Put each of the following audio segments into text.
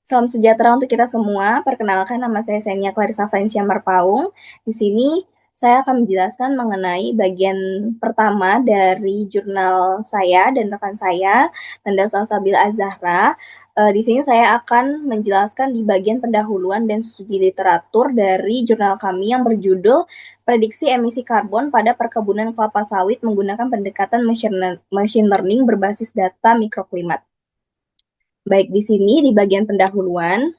Salam sejahtera untuk kita semua. Perkenalkan, nama saya Xenia Clarissa Valencia Marpaung. Di sini saya akan menjelaskan mengenai bagian pertama dari jurnal saya dan rekan saya, Nanda Salsabila Azahra. Di sini saya akan menjelaskan di bagian pendahuluan dan studi literatur dari jurnal kami yang berjudul Prediksi Emisi Karbon pada Perkebunan Kelapa Sawit menggunakan pendekatan machine learning berbasis data mikroklimat. Baik, di sini di bagian pendahuluan,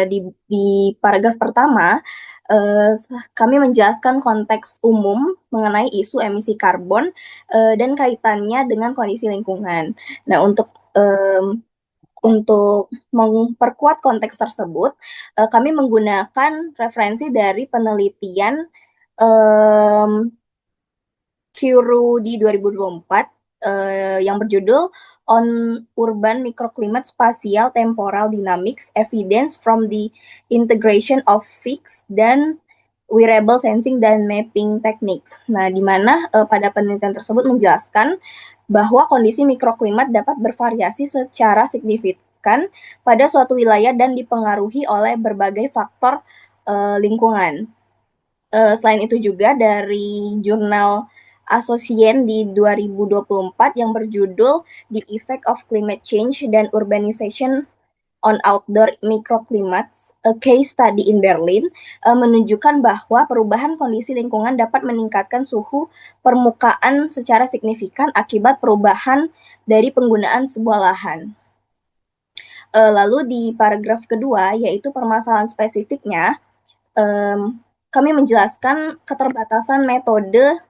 di paragraf pertama, kami menjelaskan konteks umum mengenai isu emisi karbon dan kaitannya dengan kondisi lingkungan. Nah, untuk memperkuat konteks tersebut, kami menggunakan referensi dari penelitian Curu di 2024 yang berjudul On Urban Microclimate Spatial Temporal Dynamics Evidence from the Integration of Fixed dan Wearable Sensing dan Mapping Techniques. Nah, di mana pada penelitian tersebut menjelaskan bahwa kondisi mikroklimat dapat bervariasi secara signifikan pada suatu wilayah dan dipengaruhi oleh berbagai faktor lingkungan. Selain itu juga dari jurnal Association di 2024 yang berjudul The Effect of Climate Change dan Urbanization on Outdoor Microclimates, a Case Study in Berlin, menunjukkan bahwa perubahan kondisi lingkungan dapat meningkatkan suhu permukaan secara signifikan akibat perubahan dari penggunaan sebuah lahan. Lalu di paragraf kedua, yaitu permasalahan spesifiknya, kami menjelaskan keterbatasan metode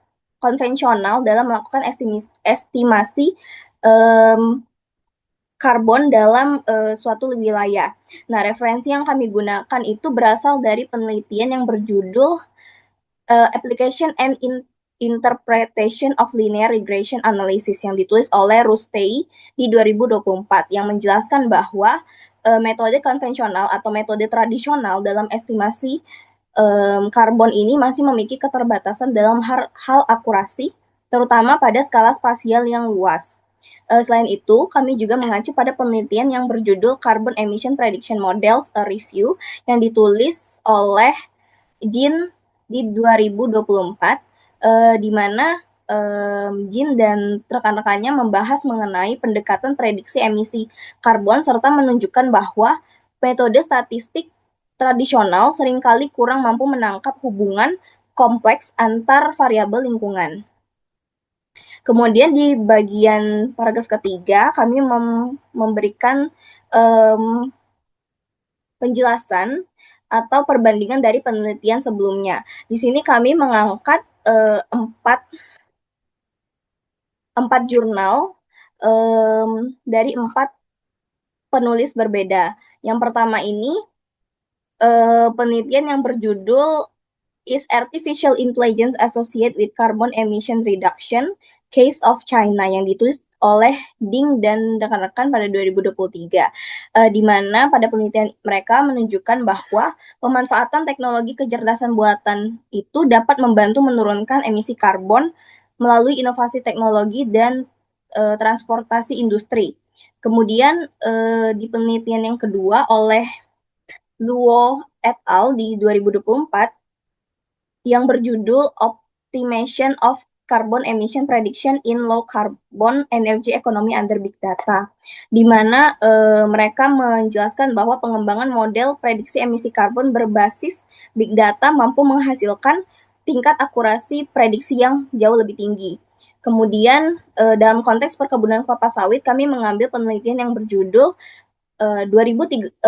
konvensional dalam melakukan estimasi karbon dalam suatu wilayah. Nah, referensi yang kami gunakan itu berasal dari penelitian yang berjudul Application and Interpretation of Linear Regression Analysis yang ditulis oleh Rustey di 2024 yang menjelaskan bahwa metode konvensional atau metode tradisional dalam estimasi karbon ini masih memiliki keterbatasan dalam hal akurasi, terutama pada skala spasial yang luas. Selain itu, kami juga mengacu pada penelitian yang berjudul Carbon Emission Prediction Models, a Review, yang ditulis oleh Jin di 2024, di mana Jin dan rekan-rekannya membahas mengenai pendekatan prediksi emisi karbon serta menunjukkan bahwa metode statistik tradisional seringkali kurang mampu menangkap hubungan kompleks antar variabel lingkungan. Kemudian di bagian paragraf ketiga, kami memberikan penjelasan atau perbandingan dari penelitian sebelumnya. Di sini kami mengangkat empat jurnal dari empat penulis berbeda. Yang pertama ini penelitian yang berjudul Is Artificial Intelligence Associated with Carbon Emission Reduction? Case of China yang ditulis oleh Ding dan rekan-rekan pada 2023, di mana pada penelitian mereka menunjukkan bahwa pemanfaatan teknologi kecerdasan buatan itu dapat membantu menurunkan emisi karbon melalui inovasi teknologi dan transportasi industri. Kemudian di penelitian yang kedua oleh Luo et al. Di 2024 yang berjudul Optimization of Carbon Emission Prediction in Low Carbon Energy Economy Under Big Data, di mana mereka menjelaskan bahwa pengembangan model prediksi emisi karbon berbasis Big Data mampu menghasilkan tingkat akurasi prediksi yang jauh lebih tinggi. Kemudian dalam konteks perkebunan kelapa sawit, kami mengambil penelitian yang berjudul 2030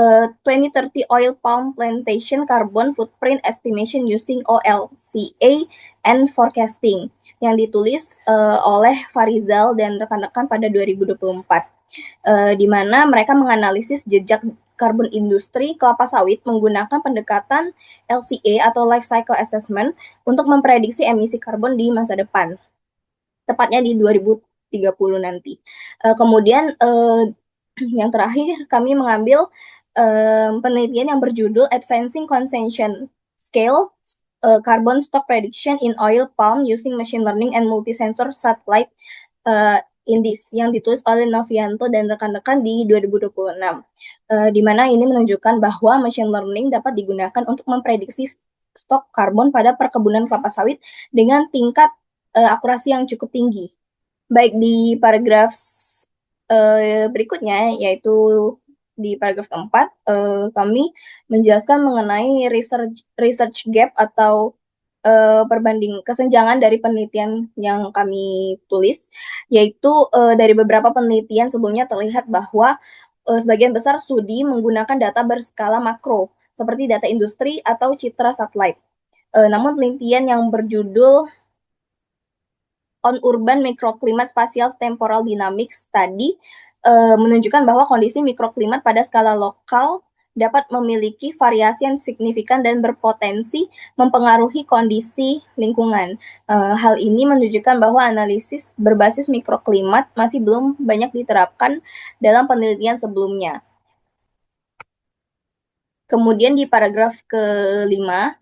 Oil Palm Plantation Carbon Footprint Estimation Using OLCA and Forecasting yang ditulis oleh Farizal dan rekan-rekan pada 2024, di mana mereka menganalisis jejak karbon industri kelapa sawit menggunakan pendekatan LCA atau Life Cycle Assessment untuk memprediksi emisi karbon di masa depan, tepatnya di 2030 nanti. Kemudian yang terakhir, kami mengambil penelitian yang berjudul Advancing Consumption Scale Carbon Stock Prediction in Oil Palm Using Machine Learning and Multisensor Satellite in this yang ditulis oleh Novianto dan rekan-rekan di 2026, di mana ini menunjukkan bahwa machine learning dapat digunakan untuk memprediksi stok karbon pada perkebunan kelapa sawit dengan tingkat akurasi yang cukup tinggi. Baik di paragraf berikutnya, yaitu di paragraf keempat, kami menjelaskan mengenai research gap atau perbanding kesenjangan dari penelitian yang kami tulis, yaitu dari beberapa penelitian sebelumnya terlihat bahwa sebagian besar studi menggunakan data berskala makro, seperti data industri atau citra satelit. Namun penelitian yang berjudul On Urban Microclimate Spatial Temporal Dynamics tadi menunjukkan bahwa kondisi mikroklimat pada skala lokal dapat memiliki variasi yang signifikan dan berpotensi mempengaruhi kondisi lingkungan. Hal ini menunjukkan bahwa analisis berbasis mikroklimat masih belum banyak diterapkan dalam penelitian sebelumnya. Kemudian di paragraf kelima,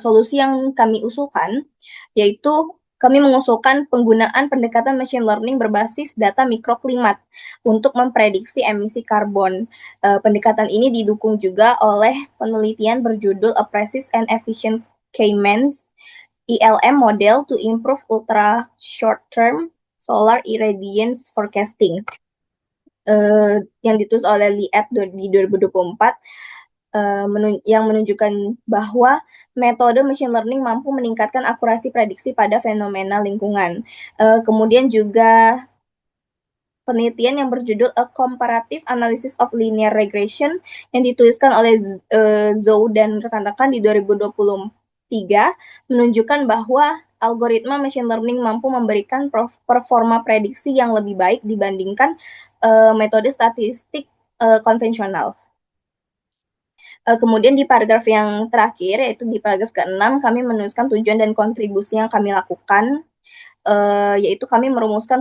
solusi yang kami usulkan, yaitu kami mengusulkan penggunaan pendekatan machine learning berbasis data mikroklimat untuk memprediksi emisi karbon. Pendekatan ini didukung juga oleh penelitian berjudul A Precise and Efficient K-means ELM Model to Improve Ultra Short-Term Solar Irradiance Forecasting, yang ditulis oleh Liat di 2024, yang menunjukkan bahwa metode machine learning mampu meningkatkan akurasi prediksi pada fenomena lingkungan. Kemudian juga penelitian yang berjudul A Comparative Analysis of Linear Regression yang dituliskan oleh Zhou dan rekan-rekan di 2023 menunjukkan bahwa algoritma machine learning mampu memberikan performa prediksi yang lebih baik dibandingkan metode statistik konvensional. Kemudian di paragraf yang terakhir, yaitu di paragraf ke-6, kami menuliskan tujuan dan kontribusi yang kami lakukan, yaitu kami merumuskan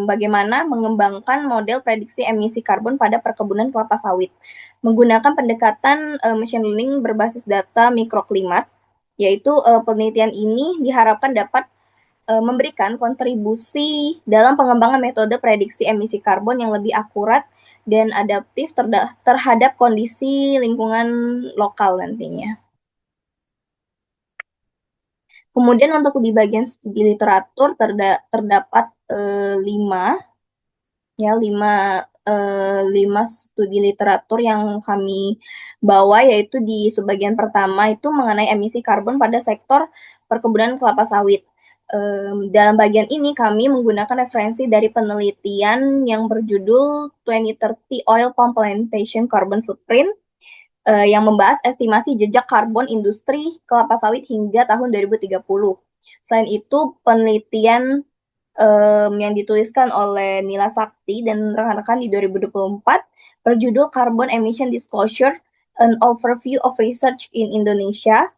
bagaimana mengembangkan model prediksi emisi karbon pada perkebunan kelapa sawit. Menggunakan pendekatan machine learning berbasis data mikroklimat, yaitu penelitian ini diharapkan dapat memberikan kontribusi dalam pengembangan metode prediksi emisi karbon yang lebih akurat dan adaptif terhadap kondisi lingkungan lokal nantinya. Kemudian untuk di bagian studi literatur terdapat 5 studi literatur yang kami bawa, yaitu di subbagian pertama itu mengenai emisi karbon pada sektor perkebunan kelapa sawit. Dalam bagian ini kami menggunakan referensi dari penelitian yang berjudul 2030 Oil Palm Plantation Carbon Footprint, yang membahas estimasi jejak karbon industri kelapa sawit hingga tahun 2030. Selain itu, penelitian yang dituliskan oleh Nila Sakti dan rekan-rekan di 2024 berjudul Carbon Emission Disclosure, An Overview of Research in Indonesia,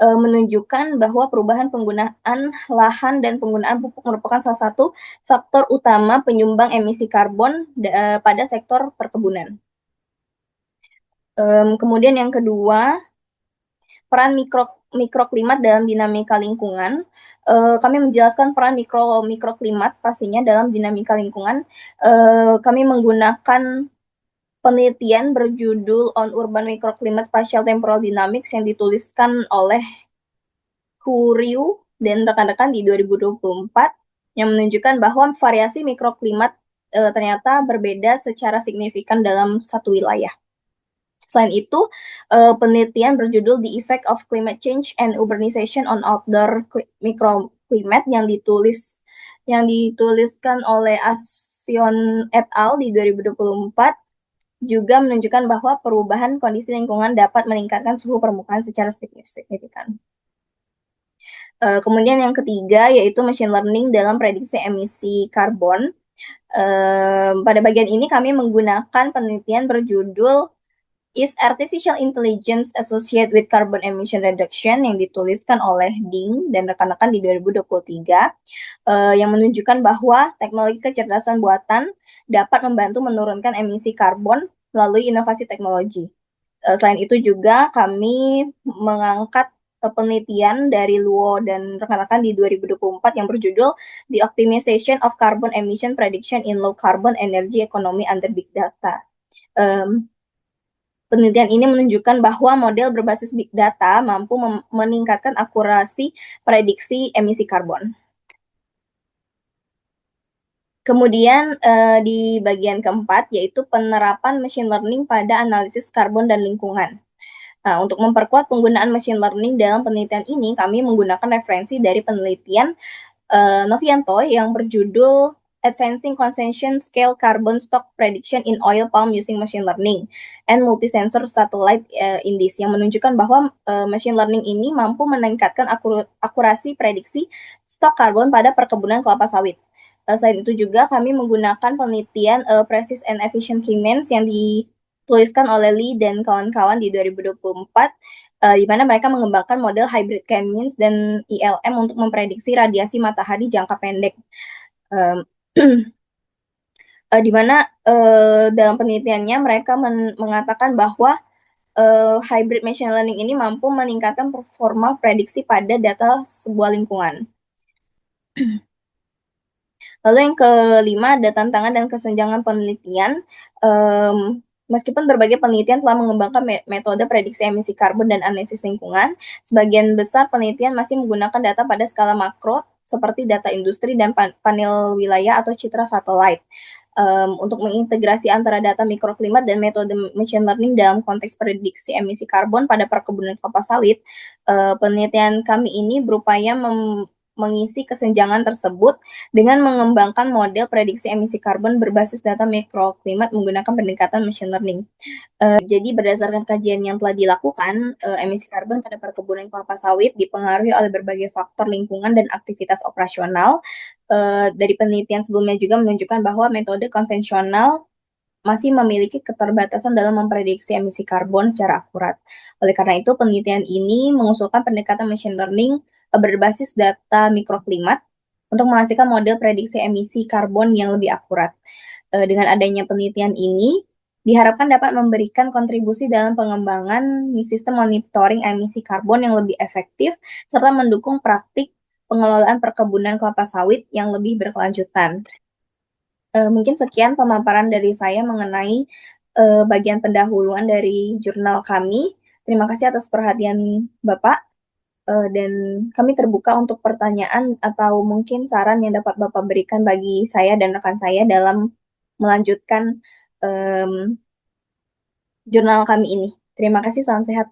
menunjukkan bahwa perubahan penggunaan lahan dan penggunaan pupuk merupakan salah satu faktor utama penyumbang emisi karbon pada sektor perkebunan. Kemudian yang kedua, peran mikroklimat dalam dinamika lingkungan. Kami menjelaskan peran mikroklimat pastinya dalam dinamika lingkungan. Kami menggunakan penelitian berjudul On Urban Microclimate Spatial Temporal Dynamics yang dituliskan oleh Ryu dan rekan-rekan di 2024 yang menunjukkan bahwa variasi mikroklimat ternyata berbeda secara signifikan dalam satu wilayah. Selain itu, penelitian berjudul The Effect of Climate Change and Urbanization on Outdoor Microclimate yang dituliskan oleh Asion et al. Di 2024 juga menunjukkan bahwa perubahan kondisi lingkungan dapat meningkatkan suhu permukaan secara signifikan. Kemudian yang ketiga yaitu machine learning dalam prediksi emisi karbon. Pada bagian ini kami menggunakan penelitian berjudul Is Artificial Intelligence Associated with Carbon Emission Reduction yang dituliskan oleh Ding dan rekan-rekan di 2023, yang menunjukkan bahwa teknologi kecerdasan buatan dapat membantu menurunkan emisi karbon melalui inovasi teknologi. Selain itu juga kami mengangkat penelitian dari Luo dan rekan-rekan di 2024 yang berjudul The Optimization of Carbon Emission Prediction in Low Carbon Energy Economy Under Big Data. Penelitian ini menunjukkan bahwa model berbasis big data mampu meningkatkan akurasi prediksi emisi karbon. Kemudian di bagian keempat yaitu penerapan machine learning pada analisis karbon dan lingkungan. Nah, untuk memperkuat penggunaan machine learning dalam penelitian ini, kami menggunakan referensi dari penelitian Novianto yang berjudul Advancing Consensus Scale Carbon Stock Prediction in Oil Palm Using Machine Learning and Multisensor Satellite Indice yang menunjukkan bahwa machine learning ini mampu meningkatkan akurasi prediksi stok karbon pada perkebunan kelapa sawit. Selain itu juga kami menggunakan penelitian Precise and Efficient Canyons yang dituliskan oleh Lee dan kawan-kawan di 2024 di mana mereka mengembangkan model hybrid canyons dan ILM untuk memprediksi radiasi matahari jangka pendek. Di mana dalam penelitiannya mereka mengatakan bahwa hybrid machine learning ini mampu meningkatkan performa prediksi pada data sebuah lingkungan. Lalu yang kelima ada tantangan dan kesenjangan penelitian. Meskipun berbagai penelitian telah mengembangkan metode prediksi emisi karbon dan analisis lingkungan, sebagian besar penelitian masih menggunakan data pada skala makro seperti data industri dan panel wilayah atau citra satelit. Untuk mengintegrasi antara data mikroklimat dan metode machine learning dalam konteks prediksi emisi karbon pada perkebunan kelapa sawit, penelitian kami ini berupaya mengisi kesenjangan tersebut dengan mengembangkan model prediksi emisi karbon berbasis data mikroklimat menggunakan pendekatan machine learning. Jadi berdasarkan kajian yang telah dilakukan, emisi karbon pada perkebunan kelapa sawit dipengaruhi oleh berbagai faktor lingkungan dan aktivitas operasional. Dari penelitian sebelumnya juga menunjukkan bahwa metode konvensional masih memiliki keterbatasan dalam memprediksi emisi karbon secara akurat. Oleh karena itu, penelitian ini mengusulkan pendekatan machine learning berbasis data mikroklimat untuk menghasilkan model prediksi emisi karbon yang lebih akurat. Dengan adanya penelitian ini, diharapkan dapat memberikan kontribusi dalam pengembangan sistem monitoring emisi karbon yang lebih efektif, serta mendukung praktik pengelolaan perkebunan kelapa sawit yang lebih berkelanjutan. Mungkin sekian pemaparan dari saya mengenai bagian pendahuluan dari jurnal kami. Terima kasih atas perhatian Bapak, dan kami terbuka untuk pertanyaan atau mungkin saran yang dapat Bapak berikan bagi saya dan rekan saya dalam melanjutkan jurnal kami ini. Terima kasih, salam sehat.